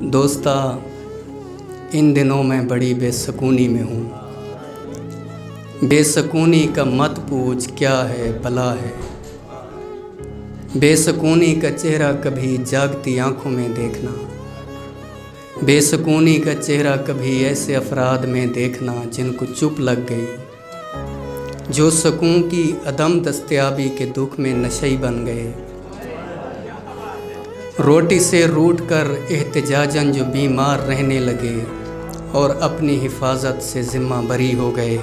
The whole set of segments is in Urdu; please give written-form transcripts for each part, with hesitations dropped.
دوستا ان دنوں میں بڑی بے سکونی میں ہوں۔ بے سکونی کا مت پوچھ کیا ہے بلا ہے۔ بے سکونی کا چہرہ کبھی جاگتی آنکھوں میں دیکھنا۔ بے سکونی کا چہرہ کبھی ایسے افراد میں دیکھنا جن کو چپ لگ گئی، جو سکون کی عدم دستیابی کے دکھ میں نشئی بن گئے۔ روٹی سے روٹ کر احتجاجاً جو بیمار رہنے لگے اور اپنی حفاظت سے ذمہ بری ہو گئے۔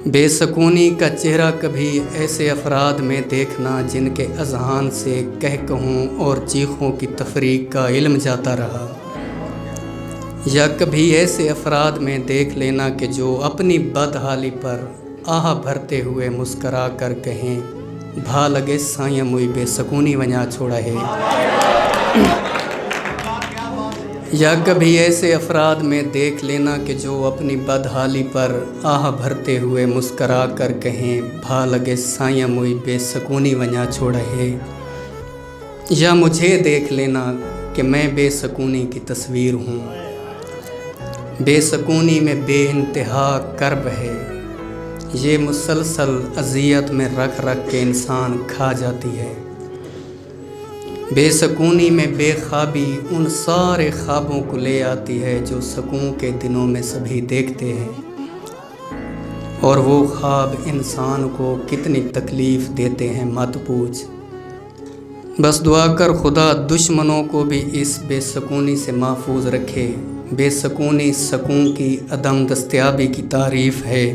بے سکونی کا چہرہ کبھی ایسے افراد میں دیکھنا جن کے اذہان سے کہوں اور چیخوں کی تفریق کا علم جاتا رہا، یا کبھی ایسے افراد میں دیکھ لینا کہ جو اپنی بدحالی پر آہ بھرتے ہوئے مسکرا کر کہیں بھا لگے سائیں موئی بے سکونی ونیا چھوڑا ہے۔ یا کبھی ایسے افراد میں دیکھ لینا کہ جو اپنی بدحالی پر آہ بھرتے ہوئے مسکرا کر کہیں بھا لگے سائیں موئی بے سکونی ونیا چھوڑا ہے۔ یا مجھے دیکھ لینا کہ میں بے سکونی کی تصویر ہوں۔ بے سکونی میں بے انتہا کرب ہے، یہ مسلسل اذیت میں رکھ رکھ کے انسان کھا جاتی ہے۔ بے سکونی میں بے خوابی ان سارے خوابوں کو لے آتی ہے جو سکون کے دنوں میں سبھی دیکھتے ہیں، اور وہ خواب انسان کو کتنی تکلیف دیتے ہیں مت پوچھ۔ بس دعا کر خدا دشمنوں کو بھی اس بے سکونی سے محفوظ رکھے۔ بے سکونی سکون کی عدم دستیابی کی تعریف ہے۔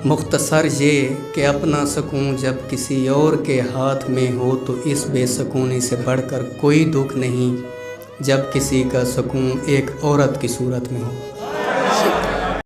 مختصر یہ کہ اپنا سکون جب کسی اور کے ہاتھ میں ہو تو اس بے سکونی سے بڑھ کر کوئی دکھ نہیں جب کسی کا سکون ایک عورت کی صورت میں ہو۔